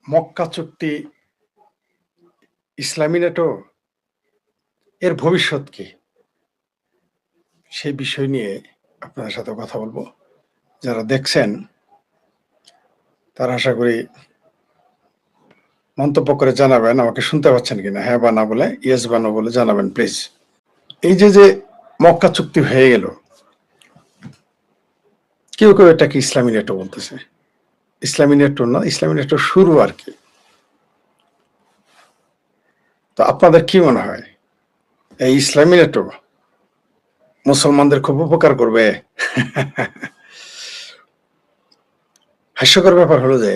মক্কা চুক্তি, ইসলামী নেটো এর ভবিষ্যৎ কি? সেই বিষয় নিয়ে আপনাদের সাথে কথা বলবো। যারা দেখছেন তারা আশা করি মন্তব্য করে জানাবেন আমাকে শুনতে পাচ্ছেন কিনা, হ্যাঁ বা না বলে ইয়েস বা নো বলে জানাবেন প্লিজ। এই যে মক্কা চুক্তি হয়ে গেল, কেউ কেউ এটাকে ইসলামী নেটো বলতেছে। ইসলামী নেটো না, ইসলামী নেটো শুরু আর কি। তো আপনাদের কি মনে হয়, এই ইসলামী নেটো মুসলমানদের খুব উপকার করবে? হাস্যকর ব্যাপার হলো যে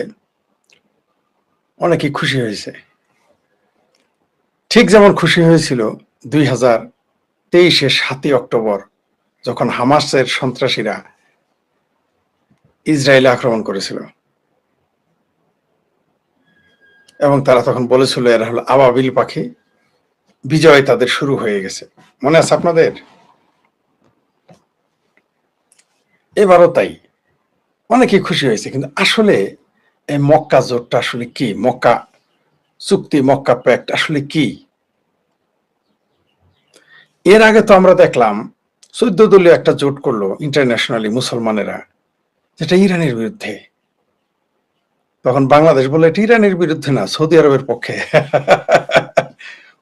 অনেকেই খুশি হয়েছে, ঠিক যেমন খুশি হয়েছিল 2023-এর 7ই অক্টোবর যখন হামাসের সন্ত্রাসীরা ইসরায়েলে আক্রমণ করেছিল এবং তারা তখন বলেছিল এরা হলো আবাবিল পাখি, বিজয় তাদের শুরু হয়ে গেছে। মনে আছে আপনাদের? এবারও তাই, অনেকেই খুশি হয়েছে। কিন্তু আসলে এই মক্কা জোটটা আসলে কি? মক্কা চুক্তি, মক্কা প্যাক্ট আসলে কি? এর আগে তো আমরা দেখলাম 14 দলীয় একটা জোট করলো ইন্টারন্যাশনালি মুসলমানেরা, যেটা ইরানের বিরুদ্ধে। তখন বাংলাদেশ বলে এটা ইরানের বিরুদ্ধে না, সৌদি আরবের পক্ষে।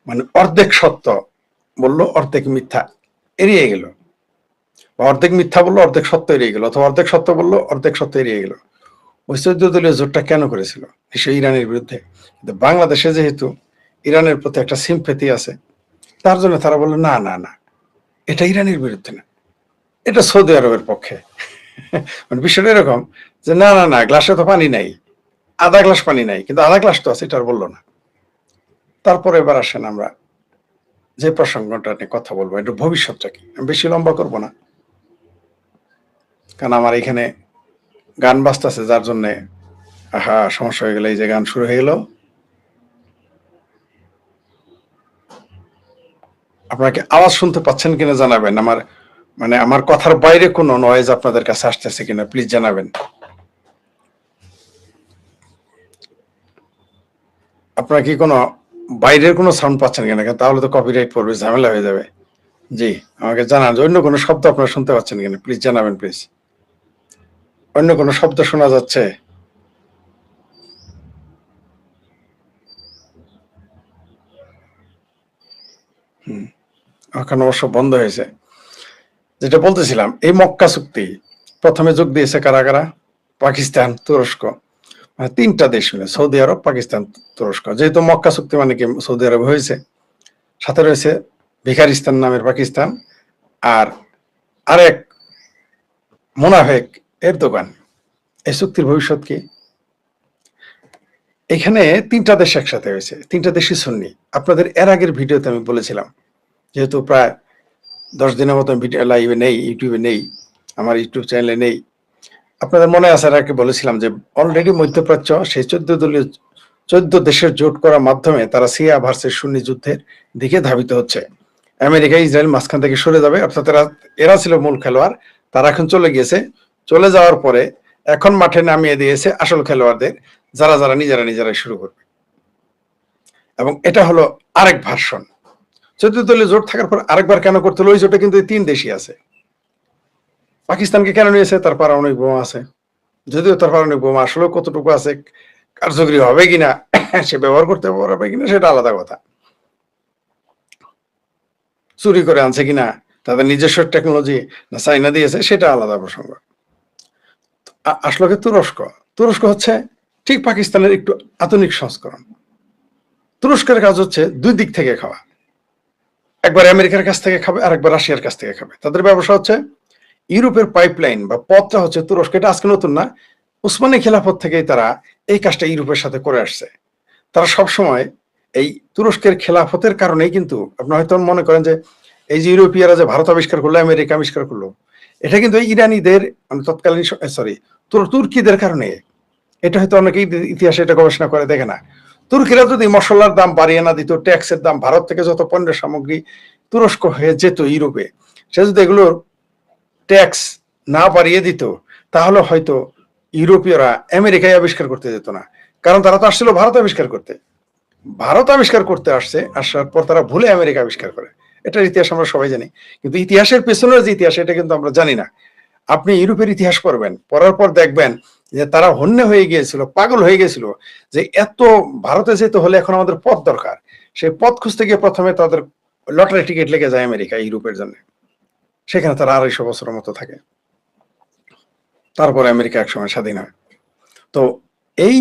মানে অর্ধেক সত্য বললো, অর্ধেক মিথ্যা এড়িয়ে গেল, অর্ধেক মিথ্যা বললো, অর্ধেক সত্য এড়িয়ে গেল, অথবা অর্ধেক সত্য বললো, অর্ধেক সত্য এড়িয়ে গেল। ওই 14 দলীয় জোটটা কেন করেছিল? নিশ্চয়ই ইরানের বিরুদ্ধে। কিন্তু বাংলাদেশে যেহেতু ইরানের প্রতি একটা সিম্পেথি আছে, তার জন্য তারা বললো না না না, এটা ইরানের বিরুদ্ধে না, এটা সৌদি আরবের পক্ষে। মানে বিষয়টা এরকম যে না না না, গ্লাসে তো পানি নাই, আধা গ্লাস পানি নাই, কিন্তু আধা গ্লাস তো আছে, এটা আর বললো না। তারপরে এবার আসেন আমরা যে প্রসঙ্গটা নিয়ে কথা বলবো, একটু ভবিষ্যৎটা কি। আমি বেশি লম্বা করবো না, কারণ আমার এখানে গান বাজতেছে, যার জন্য সমস্যা হয়ে গেল। এই যে গান শুরু হয়ে গেল, আপনাকে আওয়াজ শুনতে পাচ্ছেন কিনা জানাবেন। আমার কথার বাইরে কোনো নয়েজ আপনাদের কাছে আসতেছে কিনা প্লিজ জানাবেন। আপনারা কি কোনো বাইরের কোনো সাউন্ড পাচ্ছেন কিনা? তাহলে তো কপিরাইট পড়বে, ঝামেলা হয়ে যাবে। জি, আমাকে জানান যে অন্য কোনো শব্দ আপনারা শুনতে পাচ্ছেন কিনা, প্লিজ জানাবেন প্লিজ। অন্য কোনো শব্দ শোনা যাচ্ছে? এখন অবশ্য বন্ধ হয়েছে। যেটা বলতেছিলাম, এই মক্কা চুক্তি প্রথমে যোগ দিয়েছে কারা কারা? পাকিস্তান, তুরস্ক, মানে 3টা দেশ মিলে, সৌদি আরব, পাকিস্তান, তুরস্ক। যেহেতু মক্কা চুক্তি মানে কি সৌদি আরব হয়েছে, সাথে রয়েছে ভিখারিস্তান নামের পাকিস্তান, আর আরেক মোনাফেক এর দোকান। এই চুক্তির ভবিষ্যৎ কি? এখানে 3টা দেশ একসাথে হয়েছে, 3টা দেশই সুন্নি। আপনাদের এর আগের ভিডিওতে আমি বলেছিলাম, যেহেতু প্রায় 10 দিনের মতো ভিডিও লাইভে নেই, ইউটিউবে নেই, আমার ইউটিউব চ্যানেলে নেই। আপনাদের মনে আছে, আর বলেছিলাম যে অলরেডি মধ্যপ্রাচ্য সেই 14 দেশের জোট করার মাধ্যমে তারা সিরিয়া ভার্সেস সুন্নি যুদ্ধের দিকে ধাবিত হচ্ছে। আমেরিকা, ইসরায়েল মাঝখান থেকে সরে যাবে, অর্থাৎ এরা ছিল মূল খেলোয়াড়, তারা এখন চলে গিয়েছে। চলে যাওয়ার পরে এখন মাঠে নামিয়ে দিয়েছে আসল খেলোয়াড়দের, যারা যারা নিজেরাই শুরু করবে। এবং এটা হলো আরেক ভার্সন। 14 দলীয় জোট থাকার পর আরেকবার কেন করতে হলো? ওই জোটে কিন্তু 3 দেশই আছে। পাকিস্তানকে কেন নিয়েছে? তার পারমাণবিক বোমা আছে। যদিও তার পারমাণবিক বোমা আসলে কতটুকু আছে, কার্যকরী হবে কিনা, সে ব্যবহার করতে পারবে কিনা, সেটা আলাদা কথা। চুরি করে আনছে কিনা, তাদের নিজস্ব টেকনোলজি না চাইনা দিয়েছে, সেটা আলাদা প্রসঙ্গ। আসলে তুরস্ক, তুরস্ক হচ্ছে ঠিক পাকিস্তানের একটু আধুনিক সংস্করণ। তুরস্কের কাজ হচ্ছে 2 দিক থেকে খাওয়া, একবার আমেরিকার কাছ থেকে খাবে, আর একবার রাশিয়ার কাছ থেকে খাবে। তাদের ব্যবসা হচ্ছে ইউরোপের পাইপলাইন বা পথটা হচ্ছে তুরস্ক। এটা আজকে নতুন না, উসমানী খেলাফত থেকেই তারা এই কাজটা ইউরোপের সাথে করে আসছে। তারা সবসময় এই তুরস্কের খেলাফতের কারণেই, কিন্তু আপনারা হয়তো মনে করেন যে এই যে ইউরোপীয়রা যে ভারত আবিষ্কার করলো, আমেরিকা আবিষ্কার করলো, এটা কিন্তু ইরানিদের মানে তৎকালীন তুর্কিদের কারণে। এটা হয়তো অনেকেই ইতিহাসে এটা গবেষণা করে দেখে না। তুর্কিরা যদি মশলার দাম বাড়িয়ে না দিত, ট্যাক্সের দাম, ভারত থেকে যত পণ্য সামগ্রী তুরস্ক হয়ে যেত ইউরোপে, সে যদি এগুলোর ট্যাক্স না বাড়িয়ে দিত, তাহলে হয়তো ইউরোপীয়রা আমেরিকায় আবিষ্কার করতে যেত না, কারণ তারা তো আসছিল ভারত আবিষ্কার করতে। ভারত আবিষ্কার করতে আসার পর তারা ভুলে আমেরিকা আবিষ্কার করে। এটার ইতিহাস আমরা সবাই জানি, কিন্তু ইতিহাসের পেছনের যে ইতিহাস এটা কিন্তু আমরা জানি না। আপনি ইউরোপের ইতিহাস পড়বেন, পড়ার পর দেখবেন যে তারা হন্যে হয়ে গিয়েছিল, পাগল হয়ে গিয়েছিল, যে এত ভারতে যেতে হলে এখন আমাদের পথ দরকার। সেই পথ খুঁজতে গিয়ে প্রথমে তাদের লটারি টিকিট লেগে যায় আমেরিকা, ইউরোপের জন্য। সেখানে তারা 250 বছরের মতো থাকে, তারপরে আমেরিকা একসময় স্বাধীন হয়। তো এই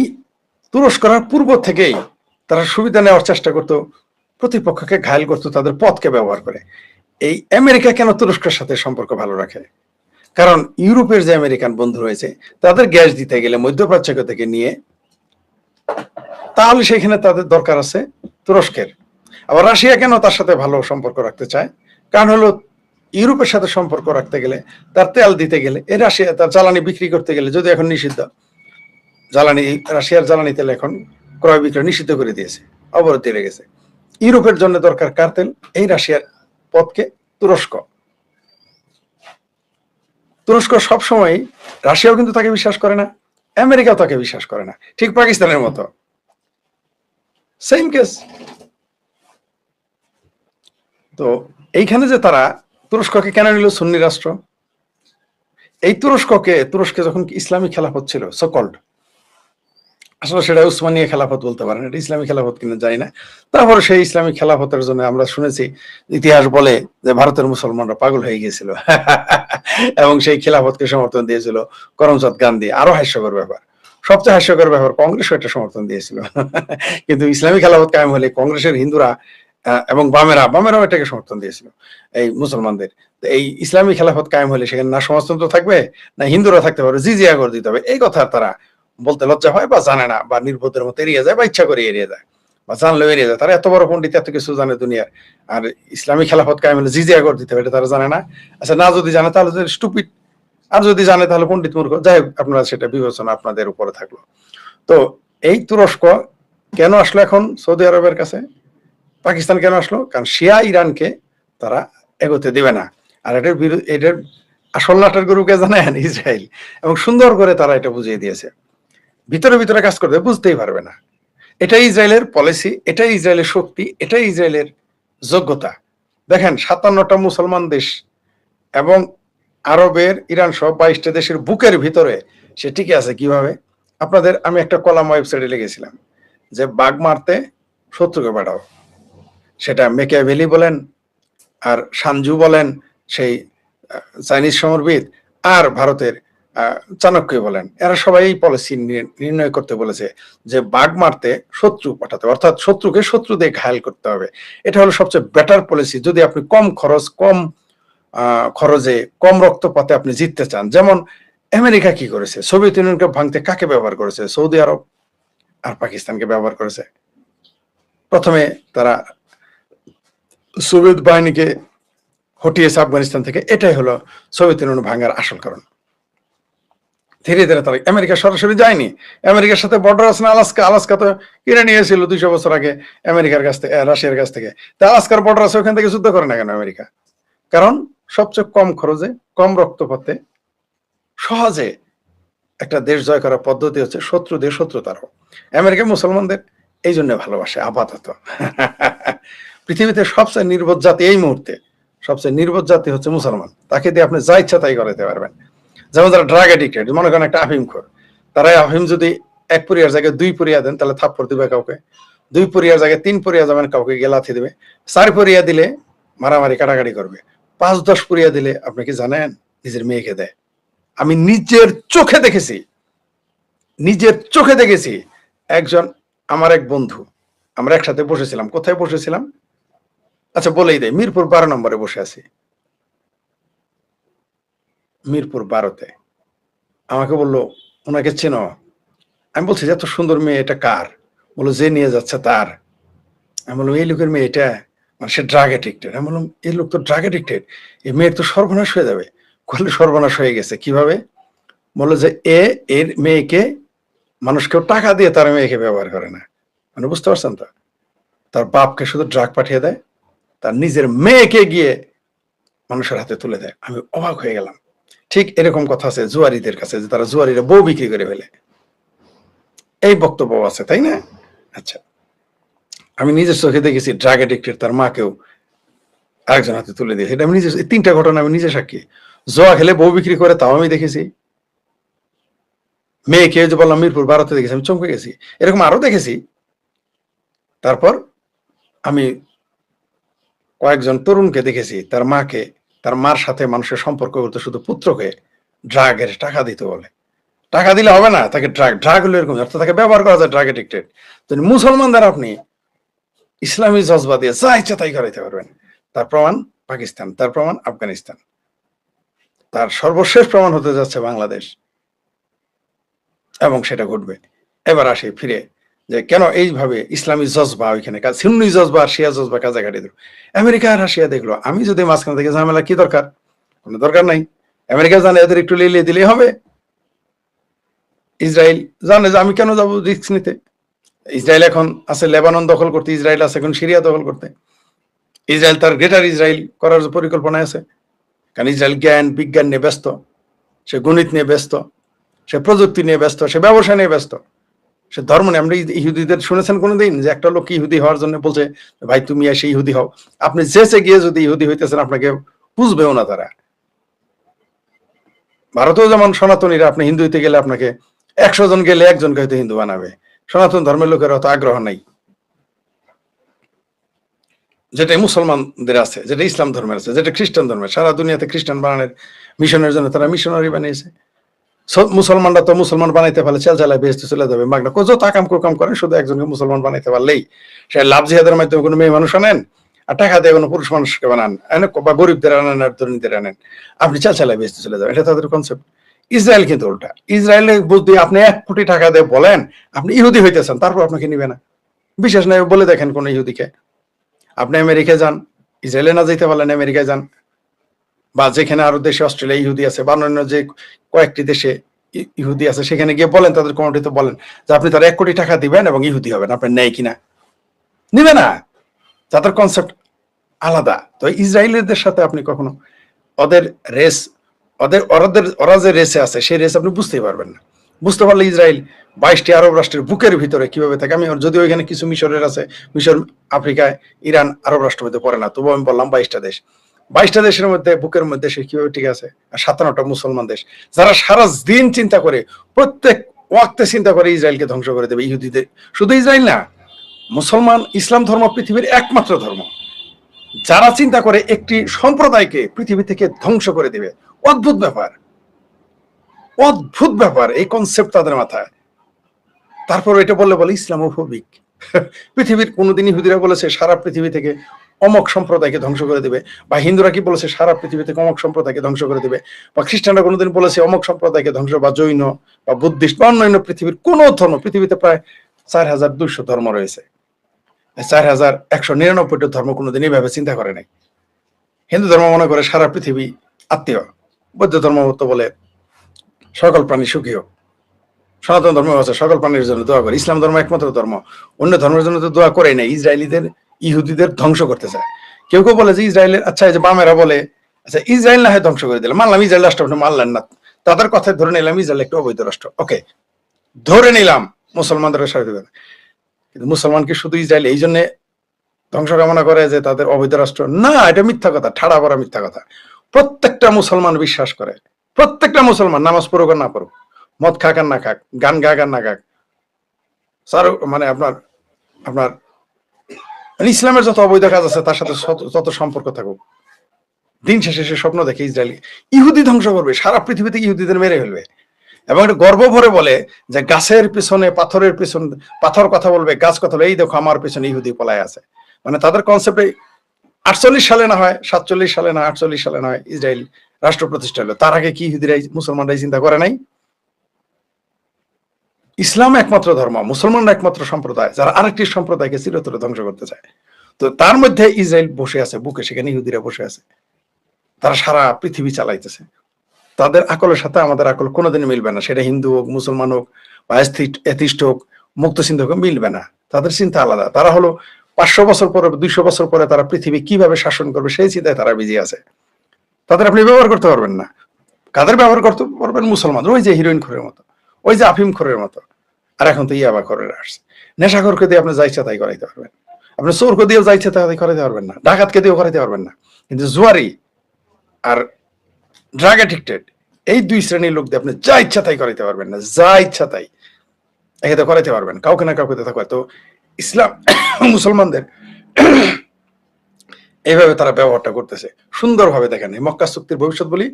তুরস্করা পূর্ব থেকেই তারা সুবিধা নেওয়ার চেষ্টা করতো, প্রতিপক্ষকে ঘায়েল করতো তাদের পথকে ব্যবহার করে। এই আমেরিকা কেন তুরস্কের সাথে সম্পর্ক ভালো রাখে? কারণ ইউরোপের যে আমেরিকান বন্ধু রয়েছে তাদের গ্যাস দিতে গেলে মধ্যপ্রাচ্য থেকে নিয়ে, তাহলে সেখানে তাদের দরকার আছে তুরস্কের। আবার রাশিয়া কেন তার সাথে ভালো সম্পর্ক রাখতে চায়? কারণ হলো ইউরোপের সাথে সম্পর্ক রাখতে গেলে, তার তেল দিতে গেলে, এই রাশিয়া তার জ্বালানি বিক্রি করতে গেলে, যদি এখন নিষিদ্ধ জ্বালানি, রাশিয়ার জ্বালানি তেল এখন ক্রয় বিক্রয় নিষিদ্ধ করে দিয়েছে, অবরোধ দিয়ে গেছে। ইউরোপের জন্য দরকার কার তেল? এই রাশিয়ার পথকে তুরস্ক। তুরস্ক সবসময়, রাশিয়াও কিন্তু তাকে বিশ্বাস করে না, আমেরিকাও তাকে বিশ্বাস করে না, ঠিক পাকিস্তানের মতো সেম কেস। তো এইখানে যে তারা তুরস্ককে কেন নিল সুন্নি রাষ্ট্র? এই তুরস্কে যখন ইসলামী খেলাফত ছিল সকল্ড, আসলে সেটা উসমানীয় খেলাফত বলতে পারেন, এটা ইসলামী খেলাফত কিনা জানি না। তারপরে সেই ইসলামী খেলাফতের জন্য আমরা শুনেছি, ইতিহাস বলে যে ভারতের মুসলমানরা পাগল হয়ে গিয়েছিল এবং সেই খেলাফতকে সমর্থন দিয়েছিল করমচাঁদ গান্ধী। আরো হাস্যকর ব্যাপার, সবচেয়ে হাস্যকর ব্যাপার, কংগ্রেসও এটা সমর্থন দিয়েছিল কিন্তু ইসলামী খেলাফত কায়েম হলে কংগ্রেসের হিন্দুরা এবং বামেরাও এটাকে সমর্থন দিয়েছিল এই মুসলমানদের। এই ইসলামী খেলাফত কায়েম হলে সেখানে না সমাজতন্ত্র থাকবে, না হিন্দুরা থাকতে পারবে, জিজিয়া করে দিতে হবে। এই কথা তারা বলতে লজ্জা হয়, বা জানে না, বা নির্বোধের মতো এড়িয়ে যায়, বা ইচ্ছা করে এড়িয়ে যায়, বা জানলেও এড়িয়ে যায়। তারা এত বড় পণ্ডিত, এত কিছু জানে দুনিয়ার, আর ইসলামী খেলাফত কায়েম হলে জিজিয়া করে দিতে হবে এটা তারা জানে না। আচ্ছা, না যদি জানে তাহলে স্টুপিড, আর যদি জানে তাহলে পণ্ডিত মূর্খ। যাই হোক, আপনারা সেটা বিবেচনা আপনাদের উপরে থাকলো। তো এই তুরস্ক কেন আসলো এখন সৌদি আরবের কাছে? পাকিস্তান কেন আসলো? কারণ শিয়া ইরানকে তারা এগোতে দেবে না। আর এটার আসল নাটের গরুকে জানেন ইসরায়েল, এবং সুন্দর করে তারা এটা বুঝিয়ে দিয়েছে। ভিতরে ভিতরে কাজ করতে বুঝতেই পারবে না। এটাই ইসরায়েলের পলিসি, এটাই ইসরায়েলের শক্তি, এটাই ইসরায়েলের যোগ্যতা। দেখেন 57টা মুসলমান দেশ এবং আরবের ইরান সহ 22টা দেশের বুকের ভিতরে সে টিকে আছে কিভাবে? আপনাদের আমি একটা কলাম ওয়েবসাইটে লিখেছিলাম যে বাঘ মারতে শত্রুকে পাঠাও। সেটা মেকিয়াভেলি বলেন, আর সানজু বলেন সেই চাইনিজ সমরবিদ, আর ভারতের চাণক্য বলেন, এরা সবাই এই পলিসি নির্ণয় করতে বলেছে যে বাঘ মারতে শত্রু পাঠাতে, অর্থাৎ শত্রুকে শত্রু দিয়ে ঘায়েল করতে হবে। এটা হলো সবচেয়ে বেটার পলিসি যদি আপনি কম খরচে কম রক্তপাতে আপনি জিততে চান। যেমন আমেরিকা কি করেছে? সোভিয়েত ইউনিয়নকে ভাঙতে কাকে ব্যবহার করেছে? সৌদি আরব আর পাকিস্তানকে ব্যবহার করেছে। প্রথমে তারা সোভিয়েত বাহিনীকে হটিয়েছে আফগানিস্তান থেকে, এটাই হলো সোভিয়েত ইউনিয়ন ভাঙার আসল কারণ। ধীরে ধীরে তারা, আমেরিকা সরাসরি যায়নি, আমেরিকার সাথে বর্ডার আছে না আলাস্কা তো কিনে নিয়েছিল 200 বছর আগে আমেরিকার কাছ থেকে, রাশিয়ার কাছ থেকে। তা আলাস্কার বর্ডার আছে, ওখান থেকে যুদ্ধ করে না কেন আমেরিকা? কারণ সবচেয়ে কম খরচে, কম রক্তপাতে সহজে একটা দেশ জয় করার পদ্ধতি হচ্ছে শত্রুদের শত্রুতারও। আমেরিকা মুসলমানদের এই জন্য ভালোবাসে আপাতত পৃথিবীতে সবচেয়ে নির্বোধ জাতি এই মুহূর্তে, সবচেয়ে নির্বোধ জাতি হচ্ছে মুসলমান। তাকে দিয়ে আপনি যা ইচ্ছা তাই করাতে পারবেন। যেমন যারা ড্রাগ এডিক্টেড, মনে করেন একটা আফিমখোর, তারা আফিম যদি 1 পুরিয়ার জায়গায় 2 পুরিয়া দেন তাহলে থাপ্পড় দিবে কাউকে, 2 পুরিয়ার জায়গায় 3 পুরিয়া যাবেন কাউকে গিয়ে লাথি দেবে, 4 পুরিয়া দিলে মারামারি কাটাকাটি করবে, 5-10 পুরিয়া দিলে আপনি কি জানেন নিজের মেয়েকে দেয়। আমি নিজের চোখে দেখেছি একজন, আমার এক বন্ধু, আমরা একসাথে বসেছিলাম। কোথায় বসেছিলাম? আচ্ছা বলেই দেয়, মিরপুর 12 নম্বরে বসে আছি, মিরপুর 12-তে। আমাকে বললো ওনাকে চেনো? আমি বলছি যে এত সুন্দর মেয়ে এটা কার? বললো যে নিয়ে যাচ্ছে তার। আমি বললাম এই লোকের মেয়ে এটা? মানে সে ড্রাগ এডিক্টেড। আমি বললাম এই লোক তো ড্রাগ এডিক্টেড, এই মেয়ের তো সর্বনাশ হয়ে যাবে। বললে সর্বনাশ হয়ে গেছে কিভাবে? বললো যে এর মেয়েকে মানুষ কেউ টাকা দিয়ে তার মেয়েকে ব্যবহার করে না। মানে বুঝতে পারছেন তো? তার বাপকে শুধু ড্রাগ পাঠিয়ে দেয়, তার নিজের মেয়েকে গিয়ে মানুষের হাতে তুলে দেয়। আমি অবাক হয়ে গেলাম। ঠিক এরকম কথা আছে জুয়ারিদের কাছে, যে তারা জুয়ারিরা বউ বিক্রি করে ফেলে, এই বক্তব্য আছে, তাই না? আচ্ছা, আমি নিজের চোখে দেখেছি ড্রাগ এডিক্টেড তার মাকেও আরেকজন হাতে তুলে দিয়েছে। এটা আমি নিজে, এই 3টা ঘটনা আমি নিজে সাক্ষী। জোয়া খেলে বউ বিক্রি করে তাও আমি দেখেছি। মেয়েকে যে বললাম মিরপুর 12-তে দেখেছি, আমি চমকে গেছি। এরকম আরো দেখেছি। তারপর আমি কয়েকজন তরুণকে দেখেছি তার মাকে, তার মার সাথে মানুষের সম্পর্ক করতে শুধু পুত্রকে ড্রাগের টাকা দিতে বলে। টাকা দিলে হবে না, তাকে ড্রাগ হলো এরকম, অর্থাৎ তাকে ব্যবহার করা যায় ড্রাগ এডিক্টেড। তো মুসলমানদের আপনি ইসলামী জজবা দিয়ে যা ইচ্ছা তাই করাইতে পারবেন। তার প্রমাণ পাকিস্তান, তার প্রমাণ আফগানিস্তান, তার সর্বশেষ প্রমাণ হতে যাচ্ছে বাংলাদেশ, এবং সেটা ঘটবে। এবার আসি ফিরে যে কেন এইভাবে ইসলামী জজবা ওইখানে সুন্নি জজবা আর শিয়া জজবা কাজে কাটিয়ে দিল। আমেরিকা আর রাশিয়া দেখলো, আমি যদি মাঝখান থেকে ঝামেলা, কি দরকার? কোনো দরকার নাই। আমেরিকা জানে এদের একটু লিলিয়ে দিলেই হবে। ইসরায়েল জানে যে আমি কেন যাবো রিস্ক নিতে। ইসরায়েল এখন আছে লেবানন দখল করতে, ইসরায়েল আছে এখন সিরিয়া দখল করতে। ইসরায়েল তার গ্রেটার ইসরায়েল করার পরিকল্পনা আছে, কারণ ইসরায়েল জ্ঞান বিজ্ঞান নিয়ে ব্যস্ত, সে গণিত নিয়ে ব্যস্ত, সে প্রযুক্তি নিয়ে ব্যস্ত, সে ব্যবসা নিয়ে ব্যস্ত, সে ধর্ম নিয়ে। আমরা ইহুদিদের শুনেছেন কোনোদিন যে একটা লোক ইহুদি হওয়ার জন্য বলছে ভাই তুমি এসে ইহুদি হও? আপনি যেচে গিয়ে যদি ইহুদি হইতেছেন আপনাকে বুঝবেও না তারা। ভারতেও যেমন সনাতনীরা আপনি হিন্দু হইতে গেলে আপনাকে 100 জন গেলে একজনকে হয়তো হিন্দু বানাবে। সনাতন ধর্মের লোকের অত আগ্রহ নাই, যেটা মুসলমানদের আছে, যেটা ইসলাম ধর্মের আছে, যেটা খ্রিস্টান ধর্মের। সারা দুনিয়াতে খ্রিস্টান বানানোর মিশনের জন্য তারা মিশনারি বানিয়েছে। মুসলমানরা তো মুসলমান বানাইতে পারলে চাল চালায় বেহেস্তে চলে যাবে মাগনা, যত আকাম কুকাম করেন, শুধু একজনকে মুসলমান বানাইতে পারলেই সে লাভ জিহাদের মাধ্যমে কোনো মেয়ে মানুষ আনেন আর টাকা দিয়ে কোনো পুরুষ মানুষকে বানান, বা গরিবদের আনেন আর ধনীদের আনেন, আপনি চাল চালায় বেহেস্তে চলে যাবেন। এটা তাদের কনসেপ্ট। ইসরায়েল কিন্তু উল্টা। ইসরায়েলের বুদ্ধি, আপনি 1 কোটি টাকা দিয়ে বলেন আপনি ইহুদি হইতেছেন, তারপর আপনাকে নিবে না। বিশেষ নয় বলে দেখেন কোন ইহুদিকে। আপনি আমেরিকায় যান, ইসরায়েলে না যেতে পারলেন আমেরিকায় যান, বা যেখানে আরো দেশে অস্ট্রেলিয়া ইহুদি আছে বা অন্যান্য যে কয়েকটি দেশে ইহুদি আছে, সেখানে গিয়ে বলেন, তাদের কমিটিতে বলেন যে আপনি তার 1 কোটি টাকা দিবেন এবং ইহুদি হবেন, আপনার নেয় কিনা? নিবে না। তাদের কনসেপ্ট আলাদা। তো ইসরায়েলিদের সাথে আপনি কখনো ওদের রেস, ওরা যে রেসে আছে সেই রেস আপনি বুঝতেই পারবেন না। বুঝতে পারলে ইসরায়েল 22টি আরব রাষ্ট্রের বুকের ভিতরে কিভাবে থাকে। আমি যদিও এখানে কিছু মিশরের আছে, মিশর আফ্রিকায়, ইরান আরব রাষ্ট্রের মধ্যে পড়ে না, তবুও আমি বললাম 22টা দেশ। 22টা দেশের মধ্যে বুকের মধ্যে সে কিভাবে ঠিক আছে। আর 57টা মুসলমান দেশ, যারা সারা দিন চিন্তা করে, প্রত্যেক ওয়াক্তে চিন্তা করে ইসরায়েলকে ধ্বংস করে দেবে। ইহুদিদের, শুধু ইসরায়েল না, মুসলমান ইসলাম ধর্ম পৃথিবীর একমাত্র ধর্ম যারা চিন্তা করে একটি সম্প্রদায়কে পৃথিবী থেকে ধ্বংস করে দেবে। অদ্ভুত ব্যাপার, অদ্ভুত ব্যাপার এই কনসেপ্ট তাদের মাথায়। তারপর এটা বললে বলে ইসলামোফোবিক। পৃথিবীর কোনোদিন ইহুদিরা বলেছে সারা পৃথিবী থেকে অমক সম্প্রদায়কে ধ্বংস করে দেবে, বা হিন্দুরা কি বলেছে সারা পৃথিবী থেকে অমক সম্প্রদায়কে ধ্বংস করে দেবে, বা খ্রিস্টানরা কোনোদিন বলেছে অমক সম্প্রদায়কে ধ্বংস, বা জৈন বা বুদ্ধিস্ট বা অন্যান্য পৃথিবীর কোন ধর্ম। পৃথিবীতে প্রায় 4200 ধর্ম রয়েছে, 4199টা ধর্ম কোনোদিন এইভাবে চিন্তা করে নাই। হিন্দু ধর্ম মনে করে সারা পৃথিবী আত্মীয়, বৌদ্ধ ধর্ম তো বলে সকল প্রাণী সুখী হোক, সনাতন ধর্ম আছে সকল প্রাণীর জন্য দোয়া করে, ইসলাম ধর্ম একমাত্র ধর্ম, অন্য ধর্মের জন্য তো দোয়া করে নাই। ইসরায়েলিদের ইহুদিদের ধ্বংস করতে চায়। কেউ কেউ বলে যে ইসরায়েলের, আচ্ছা এই যে বামেরা বলে আচ্ছা ইসরায়েল না হয় ধ্বংস করে দিলাম, মানলাম ইসরায়েল রাষ্ট্র, আপনি মানলেন না, তাদের কথায় ধরে নিলাম ইসরায়েল একটু অবৈধ রাষ্ট্র, ওকে ধরে নিলাম মুসলমানদের সাথে। কিন্তু মুসলমান কি শুধু ইসরায়েল এই জন্য ধ্বংস কামনা করে যে তাদের অবৈধ রাষ্ট্র? না, এটা মিথ্যা কথা, ঠাড়া পড়া মিথ্যা কথা। প্রত্যেকটা মুসলমান বিশ্বাস করে, প্রত্যেকটা মুসলমান নামাজ পড়ুক আর না পড়ুক, মদ খাক আর না খাক, গান গাক আর না গাক, স্যার মানে আপনার আপনার ইসলামের যত অবৈধ কাজ আছে তার সাথে যত সম্পর্ক থাকুক, দিন শেষে সে স্বপ্ন দেখে ইসরায়েল ইহুদি ধ্বংস করবে, সারা পৃথিবী থেকে ইহুদিদের মেরে ফেলবে। এবং এটা গর্ব ভরে বলে যে গাছের পিছনে পাথরের পিছনে পাথর কথা বলবে, গাছ কথা বলবে, এই দেখো আমার পিছনে ইহুদি পলায় আছে। মানে তাদের কনসেপ্টে 48 সালে না হয়, 47 সালে না 48 সালে না হয় ইসরায়েল রাষ্ট্র প্রতিষ্ঠা হলো। তার আগে কি ইহুদিরাই মুসলমানরাই চিন্তা করে নাই? ইসলাম একমাত্র ধর্ম, মুসলমানরা একমাত্র সম্প্রদায় যারা আরেকটি সম্প্রদায়কে চিরতরে ধ্বংস করতে চায়। তো তার মধ্যে ইসরায়েল বসে আছে বুকে, সেখানে ইহুদিরা বসে আছে, তারা সারা পৃথিবী চালাইতেছে। তাদের আকলের সাথে আমাদের আকল কোনোদিনই মিলবে না, সেটা হিন্দু হোক, মুসলমান হোক, বা এথিস্ট হোক, মুক্ত চিন্তা হোক, মিলবে না। তাদের চিন্তা আলাদা। তারা হলো 500 বছর পরে, 200 বছর পরে তারা পৃথিবী কিভাবে শাসন করবে সেই চিন্তায় তারা বিজি আছে। তাদের আপনি ব্যবহার করতে পারবেন না। কাদের ব্যবহার করতে পারবেন? মুসলমান, ওই যে হিরোইন খোরের মতো, ওই যে আফিম খোরের মতো, আর এখন তো ইয়াবা খোরের আসছে। নেশাখোরকে দিয়ে আপনি যা ইচ্ছা তাই করাইতে পারবেন, আপনি চোরকে দিয়েও যা ইচ্ছা তাই করাইতে পারবেন না, ডাকাতকে দিয়েও করাইতে পারবেন না। কিন্তু জুয়ারি আর ড্রাগ অ্যাডিক্টেড, এই দুই শ্রেণীর লোক দিয়ে আপনি যা ইচ্ছা তাই করাইতে পারবেন না, যা ইচ্ছা তাই একে করাইতে পারবেন, কাউকে না কাউকে দেখা। তো ইসলাম মুসলমানদের এইভাবে তারা ব্যবহারটা করতেছে সুন্দরভাবে। দেখেন এই মক্কা চুক্তির ভবিষ্যৎ বলি,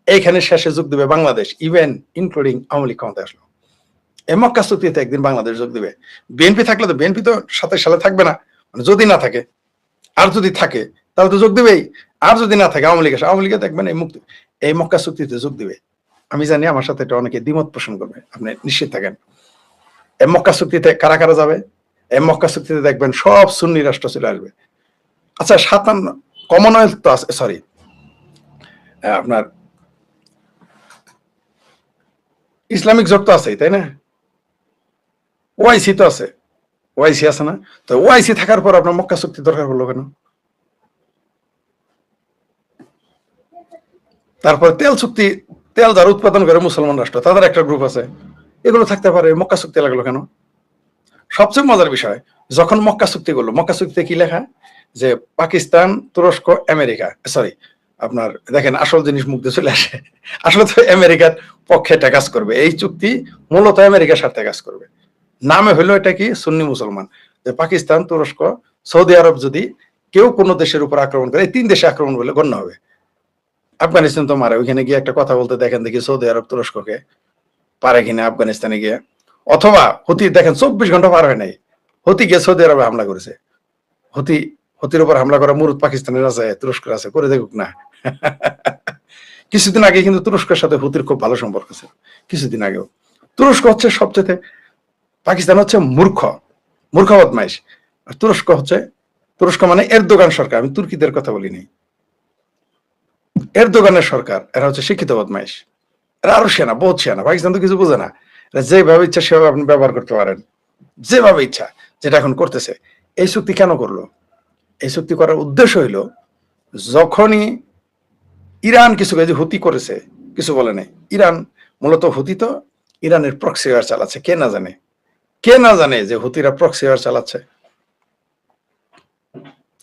এইখানে শেষে যোগ দিবে বাংলাদেশ, ইভেন ইনক্লুডিং আওয়ামী লীগ ক্ষমতায় আসলো। এই মক্কা চুক্তিতে একদিন বাংলাদেশ যোগ দিবে। বিএনপি থাকলে তো, বিএনপি তো 27 সালে থাকবে না, মানে যদি না থাকে, আর যদি থাকে তাহলে তো যোগ দিবেই, আর যদি না থাকে আওয়ামী লীগ, আওয়ামী লীগে দেখবেন এই মুক্তি এই মক্কা চুক্তিতে যোগ দিবে। আমি জানি আমার সাথে এটা অনেকে দ্বিমত পোষণ করবে, আপনি নিশ্চিত থাকেন। এই মক্কা চুক্তিতে কারা কারা যাবে? এই মক্কা চুক্তিতে দেখবেন সব সুন্নি রাষ্ট্র চলে আসবে। আচ্ছা 57 কমনওয়েলথ তো আছে, সরি আপনার ইসলামিক জোট তো আছে, তাই না? ওআইসি তো আছে, ওআইসি আছে না? তো ওআইসি থাকার পর আপনার মক্কা চুক্তি দরকার হলো কেন? তারপরে তেল চুক্তি, তেল যারা উৎপাদন করে মুসলমান রাষ্ট্র, তাদের একটা গ্রুপ আছে, এগুলো থাকতে পারে। মক্কা চুক্তি লাগলো কেন? সবচেয়ে মজার বিষয়, যখন মক্কা চুক্তি করলো, মক্কা চুক্তিতে কি লেখা? যে পাকিস্তান, তুরস্ক, আমেরিকা, সরি আপনার দেখেন আসল জিনিস মুখ দিয়ে চলে আসে, আসলে তো আমেরিকার পক্ষে এটা কাজ করবে, এই চুক্তি মূলত আমেরিকার স্বার্থে কাজ করবে। নামে হলো এটা কি সুন্নি মুসলমান, যে পাকিস্তান, তুরস্ক, সৌদি আরব যদি কেউ কোনো দেশের উপর আক্রমণ করে, এই 3 দেশে আক্রমণ বলে গণ্য হবে। আফগানিস্তান তো মারে, ওইখানে গিয়ে একটা কথা বলতে দেখেন দেখি সৌদি আরব তুরস্ককে পারে কিনা আফগানিস্তানে গিয়ে। অথবা হুতি দেখেন 24 ঘন্টা পার হয় নাই, হুতি গিয়ে সৌদি আরবে হামলা করেছে। হুতির উপর হামলা করা মুরুদ পাকিস্তানের আছে, তুরস্কের আছে, করে দেখুক না। কিছুদিন আগে কিন্তু তুরস্কের সাথে হুতির খুব ভালো সম্পর্ক ছিল, কিছুদিন আগেও। তুরস্ক হচ্ছে সবচেয়ে, পাকিস্তান হচ্ছে মূর্খ বদমাইশ, আর তুরস্ক মানে এরদোগান সরকার, আমি তুর্কিদের কথা বলিনি, এরদোগানের সরকার, এরা হচ্ছে শিক্ষিত বদমাইশ, এরা আরো সেনা, বহুত সেনা। পাকিস্তান তো কিছু বোঝে না, যেভাবে ইচ্ছা সেভাবে আপনি ব্যবহার করতে পারেন, যেভাবে ইচ্ছা, যেটা এখন করতেছে। এই চুক্তি কেন করলো? এই চুক্তি করার উদ্দেশ্য হইল, যখনই ইরান কিছু কাজে হুতি করেছে, কিছু বলে নাই, ইরান মূলত হুতি তো ইরানের প্রক্সি ওয়ার চালাচ্ছে, কে না জানে যে হুতিরা প্রক্সি ওয়ার চালাচ্ছে।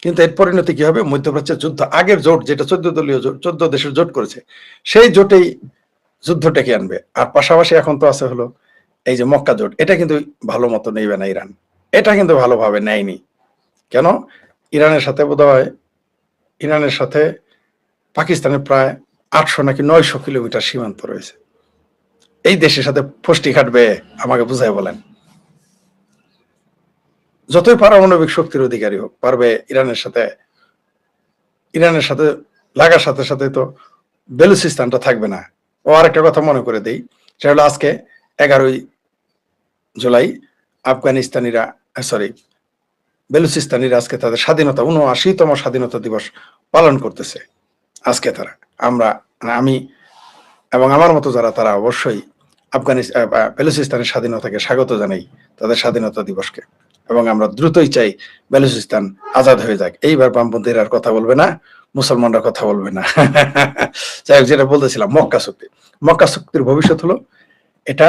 কিন্তু এর পরিণতি কি হবে? মধ্যপ্রাচ্যের যুদ্ধ, আগের জোট যেটা 14 দেশের জোট করেছে, সেই জোটেই যুদ্ধ ডেকে আনবে। আর পাশাপাশি এখন তো আছে হলো এই যে মক্কা জোট, এটা কিন্তু ভালো মতো নেইবে না ইরান, এটা কিন্তু ভালোভাবে নেয়নি। কেন? ইরানের সাথে বোধহয়, ইরানের সাথে পাকিস্তানের প্রায় 800 নাকি 900 কিলোমিটার সীমান্ত রয়েছে। এই দেশের সাথে ফষ্টি খাটবে? আমাকে বুঝাই বলেন। যতই পারমাণবিক শক্তির অধিকারী হোক, পারবে ইরানের সাথে লাগার সাথে সাথে তো বেলুচিস্তানটা থাকবে না। ও আরেকটা কথা মনে করে দেই, সেটা হলো আজকে 11ই জুলাই আফগানিস্তানিরা, সরি বেলুচিস্তানিরা আজকে তাদের স্বাধীনতা 79তম স্বাধীনতা দিবস পালন করতেছে। আজকে তারা, আমি এবং আমার মতো যারা, তারা অবশ্যই বেলুচিস্তানের স্বাধীনতাকে স্বাগত জানাই, তাদের স্বাধীনতা দিবসকে। এবং আমরা দ্রুতই চাই বেলুচিস্তান আজাদ হয়ে যাক। এইবার বামপন্থীরা আর কথা বলবে না, মুসলমানরা কথা বলবে না। যাই হোক, যেটা বলতেছিলাম, মক্কা চুক্তির ভবিষ্যৎ হলো এটা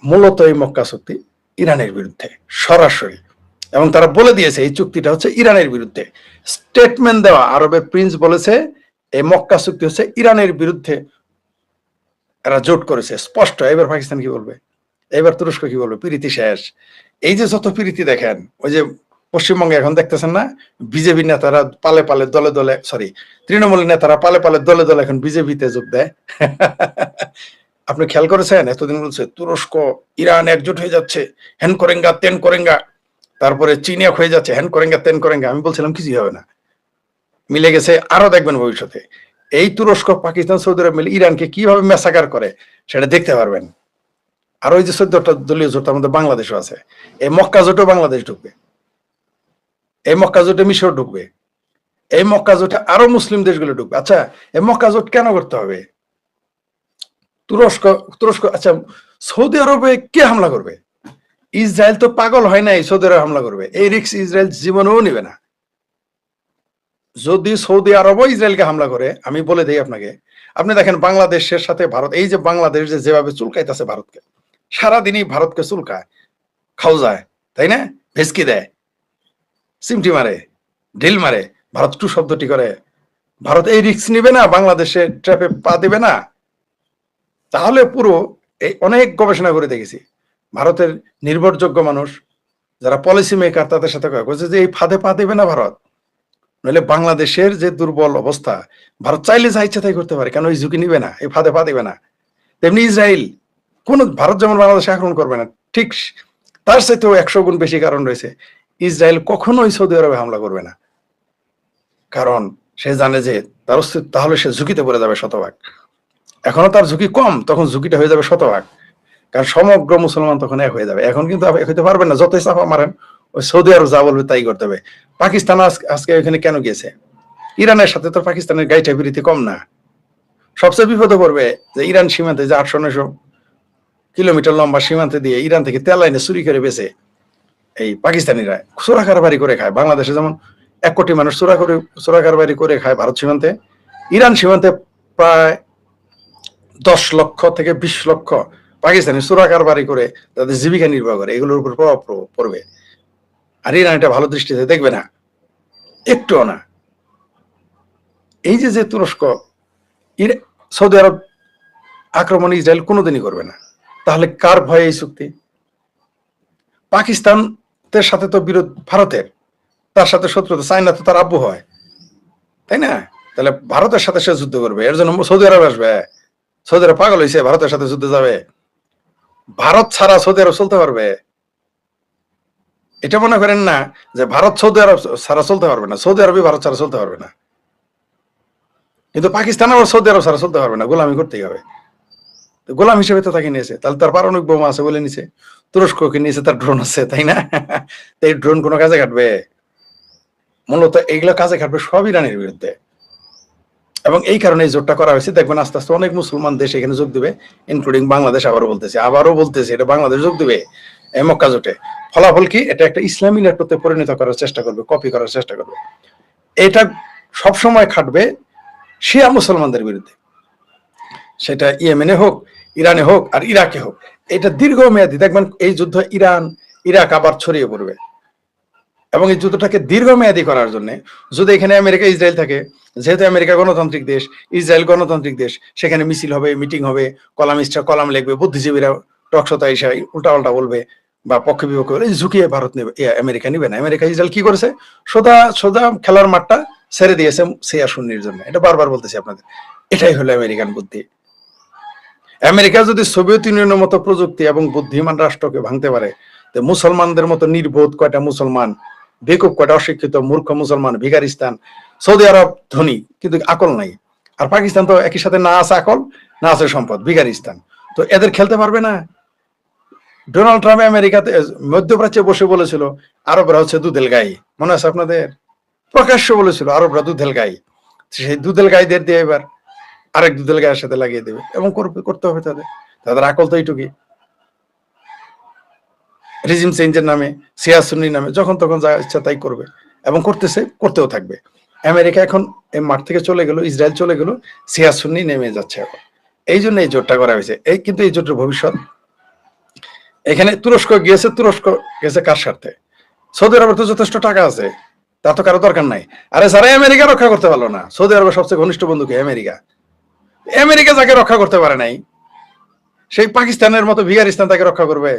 মূলত, এই মক্কা চুক্তি ইরানের বিরুদ্ধে সরাসরি, এবং তারা বলে দিয়েছে এই চুক্তিটা হচ্ছে ইরানের বিরুদ্ধে। স্টেটমেন্ট দেওয়া, আরবের প্রিন্স বলেছে এই মক্কা চুক্তি হচ্ছে ইরানের বিরুদ্ধে এরা জোট করেছে, স্পষ্ট। এবার পাকিস্তান কি বলবে? এবার তুরস্ক কি বলবে? প্রীতি শেষ। এই যে যত প্রীতি দেখেন, ওই যে পশ্চিমবঙ্গে এখন দেখতেছেন না, বিজেপি নেতারা পালে পালে দলে দলে, সরি তৃণমূল নেতারা পালে পালে দলে দলে এখন বিজেপিতে যোগ দেয়। আপনি খেয়াল করেছেন? এতদিন বলছে তুরস্ক ইরান একজোট হয়ে যাচ্ছে, হেন করেঙ্গা তেন করেঙ্গা, তারপরে চীন এক হয়ে যাচ্ছে, হেন করেঙ্গা তেন করেঙ্গা। আমি বলছিলাম কিছুই হবে না, মিলে গেছে। আরো দেখবেন ভবিষ্যতে এই তুরস্ক, পাকিস্তান, সৌদি আরব মিলে ইরানকে কিভাবে মেসাকার করে সেটা দেখতে পারবেন। আর ওই যে 14টা দলীয় জোট আমাদের বাংলাদেশও আছে, এই মক্কা জোটও বাংলাদেশ ঢুকবে, এই মক্কা জোটে মিশর ঢুকবে, এই মক্কা জোটে আরো মুসলিম দেশগুলো ঢুকবে। আচ্ছা এই মক্কা জোট কেন করতে হবে? তুরস্ক আচ্ছা, সৌদি আরবে কে হামলা করবে? ইসরায়েল তো পাগল হয় নাই সৌদি আরব হামলা করবে, এই রিস্ক ইসরায়েল জীবনেও নিবে না। যদি সৌদি আরবও ইসরায়েলকে হামলা করে, আমি বলে দিই আপনাকে, আপনি দেখেন বাংলাদেশের সাথে ভারত, এই যে বাংলাদেশ যেভাবে চুলকাইতেছে ভারতকে, সারাদিনই ভারতকে চুলকায়, খাওয়া যায়, তাই না? ভেসকি দেয়, সিমটি মারে, ঢিল মারে, ভারত টু শব্দটি করে। ভারত এই রিস্ক নিবে না, বাংলাদেশে ট্র্যাপে পা দিবে না। তাহলে পুরো এই অনেক গবেষণা করে দেখেছি, ভারতের নির্ভরযোগ্য মানুষ যারা পলিসি মেকার তাদের সাথে কথা বলছে যে এই ফাঁদে পা দেবে না ভারত। নইলে বাংলাদেশের যে দুর্বল অবস্থা, ভারত চাইলে যা ইচ্ছা তাই করতে পারে, কেন এই ঝুঁকি নিবে না, এই ফাঁদে পা দিবে না। তেমনি ইসরায়েল, কোন ভারত যেমন বাংলাদেশে আক্রমণ করবে না, ঠিক তার চাইতেও 100 গুণ বেশি কারণ রয়েছে। ইসরায়েল কখনোই সৌদি আরবে হামলা করবে না, কারণ সে জানে যে তার অস্তিত্ব, তাহলে সে ঝুঁকিতে পড়ে যাবে শতভাগ। এখনো তার ঝুঁকি কম, তখন ঝুঁকিটা হয়ে যাবে শতভাগ, কারণ সমগ্র মুসলমান তখন এক হয়ে যাবে। এখন কিন্তু এক হইতে পারবেন না, যতই চাপা মারেন, ওই সৌদি আরব যা বলবে তাই করতে হবে। পাকিস্তান আজকে ওইখানে কেন গিয়েছে? ইরানের সাথে তো পাকিস্তানের গাইটা বিরতি কম না। সবচেয়ে বিপদে পড়বে যে ইরান সীমান্তে যে 800-900 কিলোমিটার লম্বা সীমান্তে দিয়ে ইরান থেকে তেল আইনে চুরি করে বেছে এই পাকিস্তানিরা চোরা কারবারি করে খায়। বাংলাদেশে যেমন 1 কোটি মানুষ চোরা কারবারি করে খায়, ভারত সীমান্তে, ইরান সীমান্তে প্রায় 10 লক্ষ থেকে 20 লক্ষ পাকিস্তানি চোরা কারবারি করে তাদের জীবিকা নির্বাহ করে। এগুলোর উপর প্রভাব পড়বে। আর ইরান এটা ভালো দৃষ্টিতে দেখবে না, একটুও না। এই যে তুরস্ক, সৌদি আরব আক্রমণ ইসরায়েল কোনোদিনই করবে না। তাহলে কার ভয়ে এই চুক্তি? পাকিস্তানের সাথে তো বিরোধ ভারতের, তার সাথে শত্রুতা, চায়না তো তার আব্বু হয়, তাই না? তাহলে ভারতের সাথে সে যুদ্ধ করবে, এর জন্য সৌদি আরব আসবে? সৌদি আরব পাগল হয়েছে ভারতের সাথে যুদ্ধে যাবে? ভারত ছাড়া সৌদি আরব চলতে পারবে? এটা মনে করেন না যে ভারত সৌদি আরব ছাড়া চলতে পারবে না, সৌদি আরবই ভারত ছাড়া চলতে পারবে না। কিন্তু পাকিস্তান আবার সৌদি আরব ছাড়া চলতে পারবে না, গোলামি করতেই হবে। গোলাম হিসেবে তো তাকে নিয়েছে, তাহলে তার পারমাণবিক বোমা আছে বলে নিছে। তুরস্ককে নিয়েছে, তার ড্রোন আছে, তাই না? এই ড্রোন কোনো কাজে খাটবে? মূলত এইগুলো কাজে খাটবে সব ইরানের বিরুদ্ধে। এবং এই কারণে এই জোটটা করা হয়েছে। দেখবেন আস্তে আস্তে অনেক মুসলমান দেশ এখানে যোগ দিবে, ইনক্লুডিং বাংলাদেশ। আবারও বলতেছে এটা বাংলাদেশ যোগ দিবে এই মক্কা জোটে। ফলাফল কি? এটা একটা ইসলামী নেটওয়ার্কে পরিণত করার চেষ্টা করবে, কপি করার চেষ্টা করবে। এটা সবসময় খাটবে শিয়া মুসলমানদের বিরুদ্ধে, সেটা ইয়েমেনে হোক, ইরানে হোক, আর ইরাকে হোক। এটা দীর্ঘমেয়াদী, দেখবেন এই যুদ্ধ ইরান ইরাক আবার ছড়িয়ে পড়বে। এবং এই যুদ্ধটাকে দীর্ঘমেয়াদী করার জন্য যদি এখানে আমেরিকা ইসরায়েল থাকে, যেহেতু আমেরিকা গণতান্ত্রিক দেশ, ইসরায়েল গণতান্ত্রিক দেশ, সেখানে মিছিল হবে, মিটিং হবে, কলামিস্টরা কলাম লিখবে, বুদ্ধিজীবীরা টকশোতে এসে উল্টা পাল্টা বলবে বা পক্ষে বিপক্ষে বলে, ঝুঁকিয়ে ভারত নেবে, আমেরিকা নিবে না। আমেরিকা ইসরায়েল কি করেছে? সোজা সোজা খেলার মাঠটা ছেড়ে দিয়েছে সিয়া সুন্নির জন্য। এটা বারবার বলতেছি আপনাদের, এটাই হলো আমেরিকান বুদ্ধি। আমেরিকা যদি সোভিয়েত ইউনিয়নের মতো প্রযুক্তি এবং বুদ্ধিমান রাষ্ট্রকে ভাঙতে পারে, তো মুসলমানদের মতো নির্বোধ কয়টা মুসলমান, বেকুব কয়টা অশিক্ষিত মূর্খ মুসলমান, ভিকারিস্তান, সৌদি আরব ধনী কিন্তু আকল নাই, আর পাকিস্তান তো একই সাথে না আছে আকল, না আছে সম্পদ, ভিকারিস্তান, তো এদের খেলতে পারবে না। ডোনাল্ড ট্রাম্প আমেরিকাতে মধ্যপ্রাচ্যে বসে বলেছিল আরবরা হচ্ছে দুধেল গাই, মনে আছে আপনাদের? প্রকাশ্য বলেছিল আরবরা দুধেল গাই। সেই দুধেল গাইদের দিয়ে এবার আরেক দুধেল গায়ের সাথে লাগিয়ে দেবে, এবং করতে হবে তাদের। তাদের আকল তো এইটুকুই। রিজিম চেঞ্জের নামে, সিয়া সুন্নির নামে যখন তখন যা ইচ্ছা তাই করবে, এবং করতেছে, করতেও থাকবে। আমেরিকা এখন এই মাঠ থেকে চলে গেল, ইসরায়েল চলে গেল, সিয়া সুন্নি নেমে যাচ্ছে এখন। এই জন্য এই জোটটা করা হয়েছে। এই কিন্তু এই জোটের ভবিষ্যৎ, এখানে তুরস্ক গিয়েছে, তুরস্ক গেছে কার স্বার্থে? সৌদি আরবের তো যথেষ্ট টাকা আছে, তা তো কারো দরকার নাই। আরে যারা আমেরিকা রক্ষা করতে পারলো না, সৌদি আরবের সবচেয়ে ঘনিষ্ঠ বন্ধুকে আমেরিকা, আমেরিকা যাকে রক্ষা করতে পারে নাই, সেই পাকিস্তানের মতো ভিকারিস্তান তাকে রক্ষা করবে?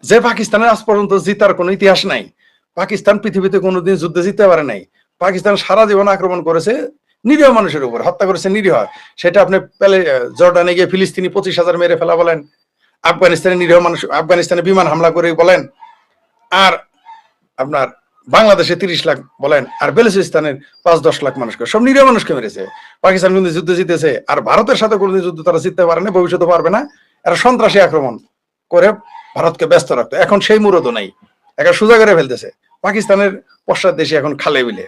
যে পাকিস্তানের আজ পর্যন্ত জিতার কোনো ইতিহাস নাই, পাকিস্তান পৃথিবীতে কোনোদিন যুদ্ধে জিততে পারে নাই। পাকিস্তান সারা জীবন আক্রমণ করেছে নিরীহ মানুষের উপর, হত্যা করেছে নিরীহ। সেটা আপনি পেলে জর্ডানে গিয়ে ফিলিস্তিনি 25,000 মেরে ফেলা বলেন, আফগানিস্তানে নিরীহ মানুষ, আফগানিস্তানে বিমান হামলা করে বলেন, আর আপনার বাংলাদেশে 30 লাখ বলেন, আর বেলুচিস্তানের 5-10 লাখ মানুষকে, সব নিরীহ মানুষকে মেরেছে। পাকিস্তান কিন্তু যুদ্ধ জিতেছে, আর ভারতের সাথে কোনোদিন যুদ্ধ তারা জিততে পারে না, ভবিষ্যতে পারবে না। এরা সন্ত্রাসী আক্রমণ করে ভারতকে ব্যস্ত রাখতো, এখন সেই মুরদও নাই, এখন সোজা করে ফেলতেছে পাকিস্তানের পশ্চাৎ দেশে, এখন খালে বিলে।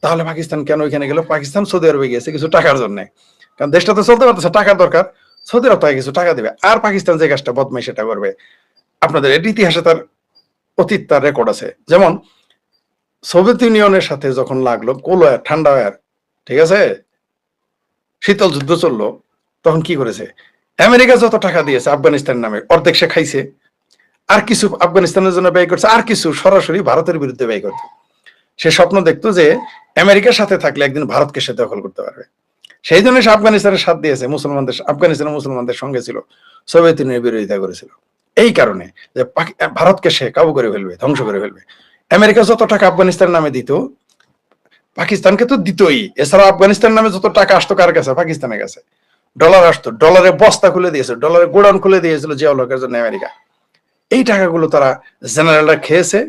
তাহলে পাকিস্তান কেন ওইখানে গেল? পাকিস্তান সৌদি আরবে গিয়েছে কিছু টাকার জন্য, কারণ দেশটা তো চলতে পারতেছে, টাকার দরকার, সৌদি আরব তাকে কিছু টাকা দিবে। আর পাকিস্তান যে কাজটা বদমাই সেটা করবে, আপনাদের এর ইতিহাসে তার অতীত, তার রেকর্ড আছে। যেমন সোভিয়েত ইউনিয়নের সাথে যখন লাগলো কোল ওয়ার, ঠান্ডা ওয়ার, ঠিক আছে, শীতল যুদ্ধ চললো, তখন কি করেছে? আমেরিকা যত টাকা দিয়েছে আফগানিস্তান নামে অর্ধেক সে খাইছে, আর কিছু আফগানিস্তানের জন্য ব্যয় করছে, আর কিছু সরাসরি ভারতের বিরুদ্ধে ব্যয় করতো। সে স্বপ্ন দেখতো যে আমেরিকার সাথে থাকলে একদিন ভারতকে সে দখল করতে পারবে। সেই জন্য সে আফগানিস্তানের সাথ দিয়েছে, মুসলমানদের, আফগানিস্তানের মুসলমানদের সঙ্গে ছিল, সোভিয়েত ইউনিয়নের বিরোধিতা করেছিল এই কারণে যে ভারতকে সে কাবু করে ফেলবে, ধ্বংস করে ফেলবে। আমেরিকা যত টাকা আফগানিস্তানের নামে দিত, পাকিস্তানকে তো দিতই, এছাড়া আফগানিস্তান নামে যত টাকা আসতো কার কাছে? পাকিস্তানের কাছে। ডলার আসতো, ডলারের বস্তা খুলে দিয়েছে, ডলারের গোডাউন খুলে দিয়েছিল জিয়াউল হকের জন্য আমেরিকা। এই টাকাগুলো তারা জেনারেলরা খেয়েছে,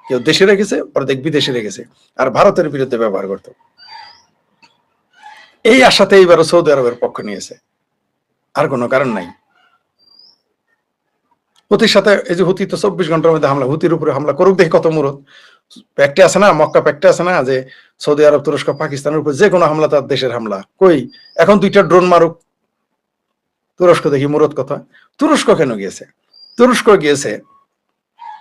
কেউ দেশে রেখেছে, অর্ধেক বিদেশে রেখেছে, আর ভারতের বিরুদ্ধে ব্যবহার করত। এই আশাতে এইবারও সৌদি আরবের পক্ষ নিয়েছে, আর কোনো কারণ নাই। হুতির সাথে এই যে হুতি তো 24 ঘন্টার মধ্যে হামলা, হুতির উপরে হামলা করুক, দেখি কত মুরত। প্যাক্টে আছে না, মক্কা প্যাক্টে আছে না, যে সৌদি আরব, তুরস্ক, পাকিস্তানের উপর যে কোনো হামলা তার দেশের হামলা। কই এখন 2টা ড্রোন মারুক তুরস্ক, দেখি মুরত কথা। তুরস্ক কেন গিয়েছে? তুরস্ক গিয়েছে,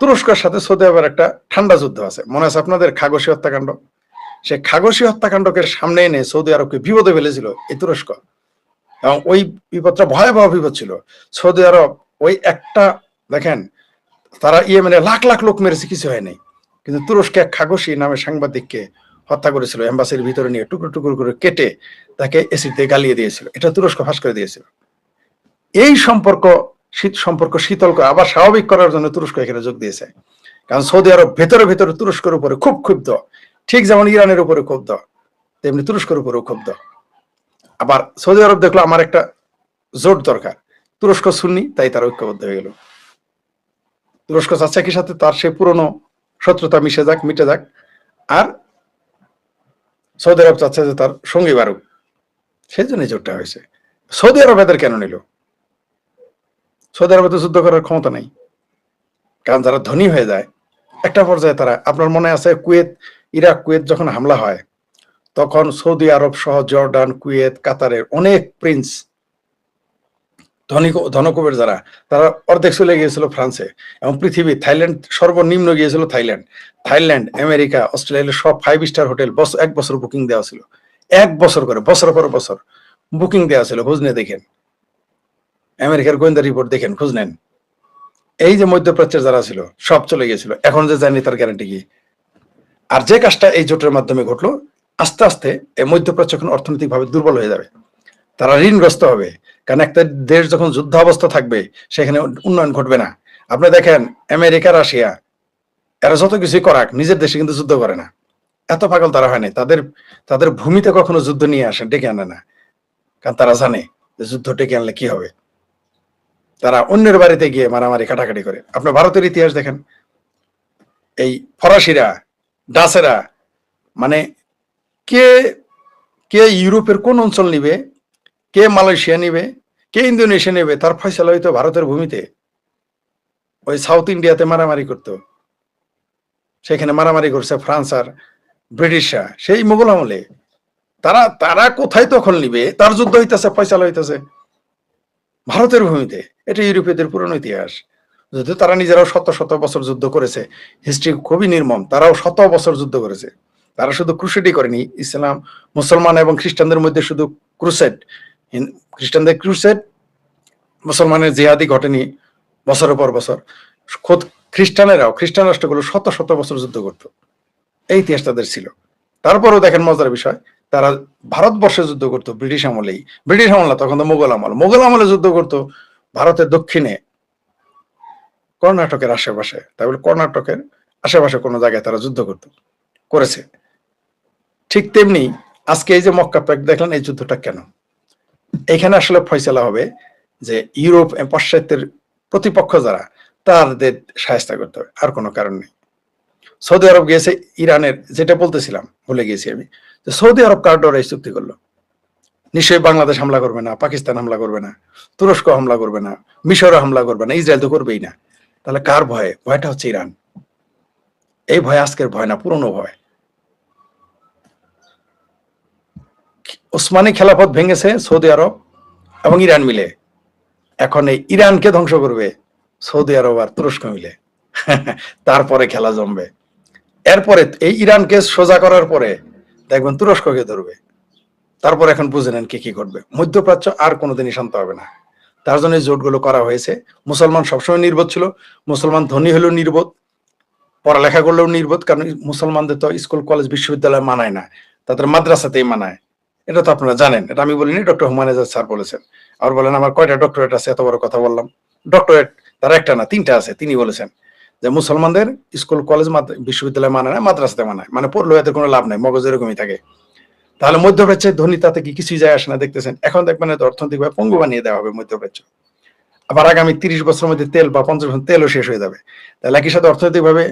তুরস্কের সাথে সৌদি আরবের একটা ঠান্ডা যুদ্ধ আছে, মনে আছে আপনাদের? খাগোশী হত্যাকাণ্ড। সে খাগোশী হত্যাকাণ্ডকে সামনে এনে সৌদি আরবকে বিপদে ফেলেছিল এই তুরস্ক, এবং ওই বিপদটা ভয়াবহ বিপদ ছিল। সৌদি আরব ওই একটা, দেখেন, তারা ইয়েমেনে লাখ লাখ লোক মেরেছে, কিছু হয় নাই, কিন্তু তুরস্কে এক খাগোশী নামে সাংবাদিককে হত্যা করেছিল, এম্বাসির ভিতরে নিয়ে টুকরো টুকরো করে কেটে তাকে এসিড দিয়ে গালিয়ে দিয়েছিল। এটা তুরস্ক ফাঁস করে দিয়েছিল। এই সম্পর্ক শীতল করে আবার স্বাভাবিক করার জন্য তুরস্ক এখানে যোগ দিয়েছে। কারণ সৌদি আরব ভেতরে ভেতরে তুরস্কের উপরে খুব ক্ষুব্ধ, ঠিক যেমন ইরানের উপরে ক্ষুব্ধ, তেমনি তুরস্কের উপরেও ক্ষুব্ধ। আবার সৌদি আরব দেখলো আমার একটা জোট দরকার, তুরস্ক সুন্নি, তাই তারা ঐক্যবদ্ধ হয়ে গেল। তুরস্ক চাচ্ছে কি সাথে তার সে পুরনো শত্রুতা মিটে যাক, আর সৌদি আরব চাচ্ছে যে তার সঙ্গী বাড়ুক, সেই জন্য জোটটা হয়েছে। সৌদি আরব এদের কেন নিল? সৌদি আরবে তো যুদ্ধ করার ক্ষমতা নেই, কারণ যারা ধনী হয়ে যায় একটা পর্যায়ে তারা, আপনার মনে আছে ইরাক কুয়েত যখন হামলা হয়, তখন সৌদি আরব সহ জর্ডান, কুয়েত, কাতারের অনেক প্রিন্স, ধনকুবের যারা, তারা অর্ধেক চলে গিয়েছিল ফ্রান্সে, এবং পৃথিবী, থাইল্যান্ড সর্বনিম্ন গিয়েছিল, থাইল্যান্ড, আমেরিকা, অস্ট্রেলিয়া সব 5 স্টার হোটেল 1 বছর বুকিং দেওয়া ছিল, 1 বছর করে, বছর পর বছর বুকিং দেওয়া ছিল। খোঁজ নিয়ে দেখেন, আমেরিকার গোয়েন্দা রিপোর্ট দেখেন, খোঁজ নেন। এই যে মধ্যপ্রাচ্যের যারা ছিল সব চলে গিয়েছিল, এখন যে জানি তার গ্যারান্টি কি? আর যে কাজটা এই জোটের মাধ্যমে ঘটলো, আস্তে আস্তে এই মধ্যপ্রাচ্য এখন অর্থনৈতিকভাবে দুর্বল হয়ে যাবে, তারা ঋণগ্রস্ত হবে। কারণ একটা দেশ যখন যুদ্ধাবস্থা থাকবে সেখানে উন্নয়ন ঘটবে না। আপনি দেখেন আমেরিকা, রাশিয়া, এরা যত কিছুই করাক, নিজের দেশে কিন্তু যুদ্ধ করে না। এত পাগল তারা হয় না, তাদের ভূমিতে কখনো যুদ্ধ নিয়ে আসে, ডেকে আনে না, কারণ তারা জানে যে যুদ্ধ ডেকে আনলে কি হবে। তারা অন্যের বাড়িতে গিয়ে মারামারি কাটাকাটি করে। আপনার ভারতের ইতিহাস দেখেন, এই ফরাসিরা, ডাচেরা, মানে কে কে ইউরোপের কোন অঞ্চল নিবে, কে মালয়েশিয়া নিবে, কে ইন্দোনেশিয়া নেবে, তার ফয়সালা হইতো ভারতের ভূমিতে। ওই সাউথ ইন্ডিয়াতে মারামারি করতো, সেখানে মারামারি করছে ফ্রান্স আর ব্রিটিশরা সেই মোগল আমলে। তারা কোথায় তখন নিবে, তার যুদ্ধ হইতেছে, ফয়সালা হইতেছে ভারতের ভূমিতে। এটা ইউরোপীয়দের পুরনো ইতিহাস। যদিও তারা নিজেরাও শত শত বছর যুদ্ধ করেছে, হিস্ট্রি খুবই নির্মম, তারাও শত বছর যুদ্ধ করেছে। তারা শুধু ক্রুসেডই করেনি, ইসলাম, মুসলমান এবং খ্রিস্টানদের মধ্যে শুধু ক্রুসেড, খ্রিস্টানদের ক্রুসেড, মুসলমানের জিহাদি ঘটেনি বছরের পর বছর। খোদ খ্রিস্টান রাষ্ট্রগুলো শত শত বছর যুদ্ধ করত, এই ইতিহাস তাদের ছিল। তারপরেও দেখেন মজার বিষয়, তারা ভারতবর্ষে যুদ্ধ করতো ব্রিটিশ আমলেই, ব্রিটিশ আমল না, তখন তো মোগল আমলে যুদ্ধ করতো ভারতের দক্ষিণে, কর্ণাটকের আশেপাশে। তাই বলে কর্ণাটকের আশেপাশে কোনো জায়গায় তারা যুদ্ধ করেছে। ঠিক তেমনি আজকে এই যে মক্কা প্যাক্ট দেখলেন, এই যুদ্ধটা কেন? এখানে আসলে ফয়সালা হবে যে ইউরোপ, পাশ্চাত্যের প্রতিপক্ষ যারা, তাদের সাহায্য করতে হবে, আর কোনো কারণ নেই। সৌদি আরব গিয়েছে ইরানের, যেটা বলতেছিলাম ভুলে গিয়েছি আমি, যে সৌদি আরব কার ডরে এই চুক্তি করলো? নিশ্চয়ই বাংলাদেশ হামলা করবে না, পাকিস্তান হামলা করবে না, তুরস্ক হামলা করবে না, মিশরও হামলা করবে না, ইসরায়েল তো করবেই না। তাহলে কার ভয়ে? ভয়টা হচ্ছে ইরান। এই ভয় আজকের ভয় না, পুরনো ভয়। ওসমানী খেলাফত ভেঙেছে সৌদি আরব এবং ইরান মিলে, এখন এই ইরানকে ধ্বংস করবে সৌদি আরব আর তুরস্ক মিলে। তারপরে খেলা জমবে। এরপরে এই ইরানকে সোজা করার পরে দেখবেন তুরস্ককে ধরবে। তারপর এখন বুঝে নেন কি কি ঘটবে। মধ্যপ্রাচ্য আর কোনোদিনই শান্ত হবে না। তার জন্য এই জোটগুলো করা হয়েছে। মুসলমান সবসময় নির্বোধ ছিল, মুসলমান ধনী হলেও নির্বোধ, পড়ালেখা করলেও নির্বোধ, কারণ মুসলমানদের তো স্কুল কলেজ বিশ্ববিদ্যালয় মানায় না, তাদের মাদ্রাসাতেই মানায়। এটা তো আপনারা জানেন, এটা আমি বলিনি, ডক্টর হুমায়ুন আজাদ স্যার বলেছেন। আর বলেন আমার কয়টা ডক্টরেট আছে, এত বড় কথা বললাম। ডক্টরেট তার একটা না, 3টা আছে। তিনি বলেছেন যে মুসলমানদের স্কুল কলেজ বিশ্ববিদ্যালয় মানায় না, মাদ্রাসাতে মানায়, মানে পড়লেও এদের কোনো লাভ নাই, মগজ এরকমই থাকে। তাহলে মধ্যপ্রাচ্যের ধনী তাতে কি কিছুই যায় আসে না, দেখতেছেন। এখন দেখবেন অর্থনৈতিকভাবে পঙ্গু বানিয়ে দেওয়া হবে মধ্যপ্রাচ্য। আবার আগামী 30 বছরের মধ্যে তেল বা 50 বছর তেলও শেষ হয়ে যাবে। তাহলে একই সাথে অর্থনৈতিকভাবে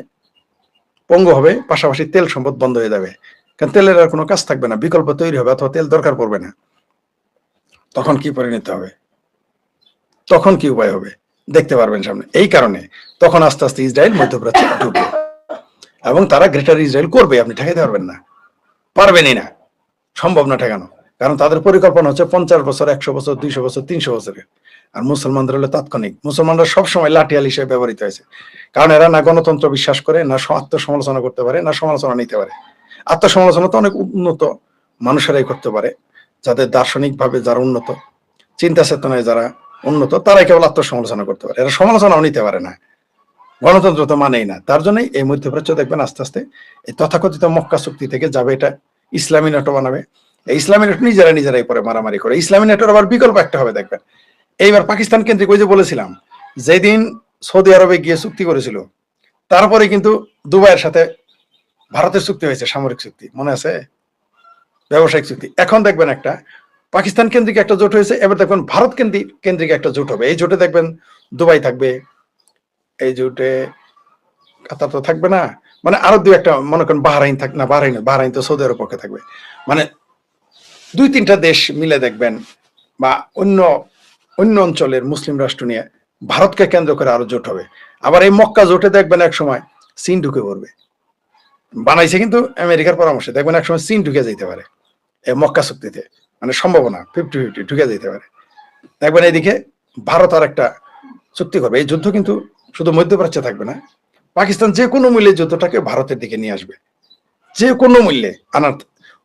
পঙ্গু হবে, পাশাপাশি তেল সম্পদ বন্ধ হয়ে যাবে, কারণ তেলের আর কোনো কাজ থাকবে না, বিকল্প তৈরি হবে, অথবা তেল দরকার পড়বে না। তখন কি পরিণত হবে, তখন কি উপায় হবে দেখতে পারবেন সামনে। এই কারণে তখন আস্তে আস্তে ইসরায়েল মধ্যপ্রাচ্যে ঢুকবে এবং তারা গ্রেটার ইসরায়েল করবে, আপনি ঠেকাতে পারবেন না, পারবেনই না, সম্ভব না ঠেকানো। কারণ তাদের পরিকল্পনা হচ্ছে 50 বছর, 100 বছর, 200 বছর, 300 বছরের। আর মুসলমানদের হলো তাৎক্ষণিক। মুসলমানরা সবসময় লাঠিয়াল হিসেবে ব্যবহৃত হয়েছে, কারণ এরা না গণতন্ত্র বিশ্বাস করে, না আত্মসমালোচনা করতে পারে, না সমালোচনা নিতে পারে। আত্মসমালোচনা তো অনেক উন্নত মানুষেরাই করতে পারে, যাদের দার্শনিক ভাবে যারা উন্নত, চিন্তা চেতনায় যারা উন্নত, তারাই কেবল আত্মসমালোচনা করতে পারে, এরা সমালোচনাও নিতে পারে না, গণতন্ত্র তো মানেই না। তার জন্যই এই মধ্যপ্রাচ্য দেখবেন আস্তে আস্তে এই তথাকথিত মক্কা চুক্তি থেকে যাবে, এটা ইসলামী নেটো বানাবে। এই ইসলামী নেটো নিজেরাই পরে মারামারি করে। ইসলামী নেটোর আবার বিকল্প একটা হবে দেখবেন, এইবার পাকিস্তান কেন্দ্রিক, ওই যে বলেছিলাম যেদিন সৌদি আরবে গিয়ে চুক্তি করেছিল, তারপরে কিন্তু দুবাইয়ের সাথে ভারতের চুক্তি হয়েছে, সামরিক চুক্তি, মনে আছে, ব্যবসায়িক চুক্তি। এখন দেখবেন একটা পাকিস্তান কেন্দ্রিক একটা জোট হয়েছে, এবার দেখবেন ভারত কেন্দ্রিক একটা জোট হবে। এই জোটে দেখবেন দুবাই থাকবে, এই জোটে কাতার তো থাকবে না, মানে আরো 2-1টা, মনে করেন বাহরাইন থাক না, বাহরাইন তো সৌদি আরব পক্ষে থাকবে, মানে 2-3টা দেশ মিলে দেখবেন, বা অন্য অন্য অঞ্চলের মুসলিম রাষ্ট্র নিয়ে ভারতকে কেন্দ্র করে আরো জোট হবে। আবার এই মক্কা জোটে দেখবেন এক সময় চীন ঢুকে পড়বে, বানাইছে কিন্তু আমেরিকার পরামর্শে, দেখবেন এক সময় চীন ঢুকে যেতে পারে এই মক্কা চুক্তিতে, মানে সম্ভাবনা 50-50 ঢুকে যেতে পারে। দেখবেন এইদিকে ভারত আর একটা চুক্তি করবে। এই যুদ্ধ কিন্তু শুধু মধ্যপ্রাচ্যে থাকবে না, পাকিস্তান যে কোনো মূল্যে যুদ্ধটাকে ভারতের দিকে নিয়ে আসবে, যে কোনো মূল্যে আনার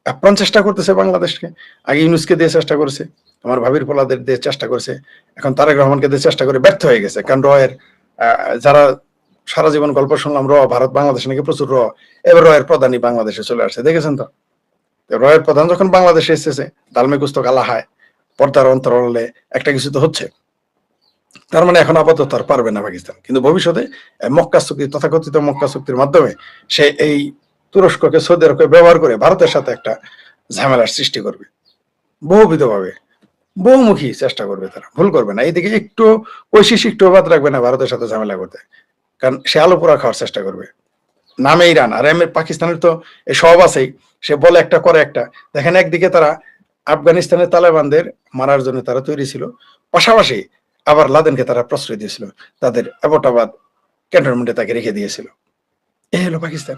আপ্রাণ চেষ্টা করতেছে বাংলাদেশকে। আগে ইউনুসকে দিয়ে চেষ্টা করেছে, আমার ভাবির পোলাদের দিয়ে চেষ্টা করেছে, এখন তারেক রহমানকে দিয়ে চেষ্টা করে ব্যর্থ হয়ে গেছে। কারণ রয়ের যারা সারা জীবন গল্প শুনলাম, ভারত বাংলাদেশ নাকি প্রচুর এবার রয়ের প্রধানই বাংলাদেশে চলে আসছে, দেখেছেন তো। রয়ের প্রধান যখন বাংলাদেশে এসেছে, দালমে গুস্ত কালা হায়, পর্দার অন্তরালে একটা কিছু তো হচ্ছে। তার মানে এখন আপাতত আর পারবে না পাকিস্তান, কিন্তু ভবিষ্যতে মক্কা চুক্তি, তথাকথিত মক্কা চুক্তির মাধ্যমে সে এই তুরস্ককে, সৌদি আরবকে ব্যবহার করে ভারতের সাথে একটা ঝামেলার সৃষ্টি করবে, বহুবিধভাবে বহুমুখী চেষ্টা করবে। তারা ভুল করবে না, এইদিকে একটু ঐশিস একটু বাদ রাখবে না ভারতের সাথে ঝামেলা করতে, কারণ সে আলু পোড়া খাওয়ার চেষ্টা করবে। নামে ইরান, আর পাকিস্তানের তো এই সব আছেই, সে বলে একটা করে একটা। দেখেন একদিকে তারা আফগানিস্তানের তালেবানদের মারার জন্য তারা তৈরি ছিল, পাশাপাশি আবার লাদেনকে তারা প্রশ্রয় দিয়েছিল, তাদের অ্যাবোটাবাদ ক্যান্টনমেন্টে তাকে রেখে দিয়েছিল। এই হলো পাকিস্তান।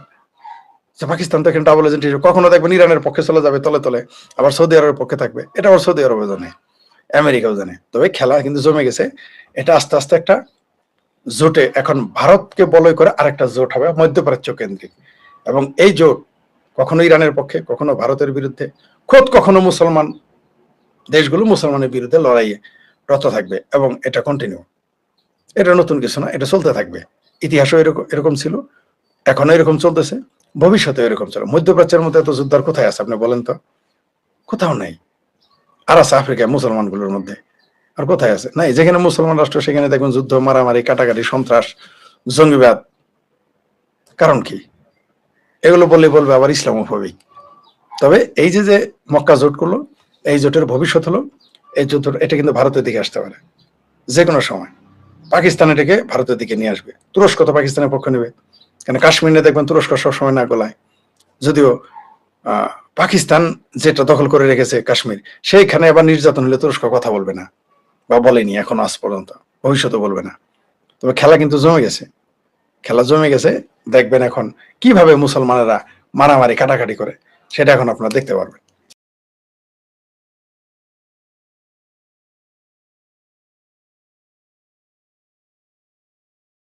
পাকিস্তান তো এখন ডাবল এজেন্ট হিসেবে, কখনো দেখবেন ইরানের পক্ষে চলে যাবে তলে তলে, আবার সৌদি আরবের পক্ষে থাকবে। এটা আবার সৌদি আরবও জানে, আমেরিকাও জানে। তবে খেলা কিন্তু জমে গেছে, এটা আস্তে আস্তে একটা জোটে, এখন ভারতকে বলয় করে আরেকটা জোট হবে মধ্যপ্রাচ্য কেন্দ্রিক। এবং এই জোট কখনো ইরানের পক্ষে, কখনো ভারতের বিরুদ্ধে, খোদ কখনো মুসলমান দেশগুলো মুসলমানের বিরুদ্ধে লড়াইয়ে রত থাকবে, এবং এটা কন্টিনিউ। এটা নতুন কিছু না, এটা চলতে থাকবে। ইতিহাসও এরকম ছিল, এখনো এরকম চলতেছে, ভবিষ্যতে এরকম চলে। মধ্যপ্রাচ্যের মধ্যে এত যুদ্ধ আর কোথায় আছে আপনি বলেন তো? কোথাও নাই। আর আছে আফ্রিকায় মুসলমানগুলোর মধ্যে, আর কোথায় আছে? নাই। যেখানে মুসলমান রাষ্ট্র সেখানে দেখবেন যুদ্ধ, মারামারি, কাটাকাটি, সন্ত্রাস, জঙ্গিবাদ। কারণ কি? এগুলো বলবে আবার ইসলামোফোবিক। তবে এই যে মক্কা জোট করলো, এই জোটের ভবিষ্যৎ হলো এই যুদ্ধ, এটা কিন্তু ভারতের দিকে আসতে পারে যে কোনো সময়। পাকিস্তান এটাকে ভারতের দিকে নিয়ে আসবে, তুরস্ক তো পাকিস্তানের পক্ষ নেবে, কেন কাশ্মীর নিয়ে দেখবেন তুরস্ক সবসময় না গোলায়। যদিও পাকিস্তান যেটা দখল করে রেখেছে কাশ্মীর, সেইখানে আবার নির্যাতন হলে তুরস্ক কথা বলবে না, বা বলেনি এখন আজ পর্যন্ত, ভবিষ্যতে বলবে না। তবে খেলা কিন্তু জমে গেছে, খেলা জমে গেছে। দেখবেন এখন কিভাবে মুসলমানেরা মারামারি কাটাকাটি করে, সেটা এখন আপনারা দেখতে পারবেন।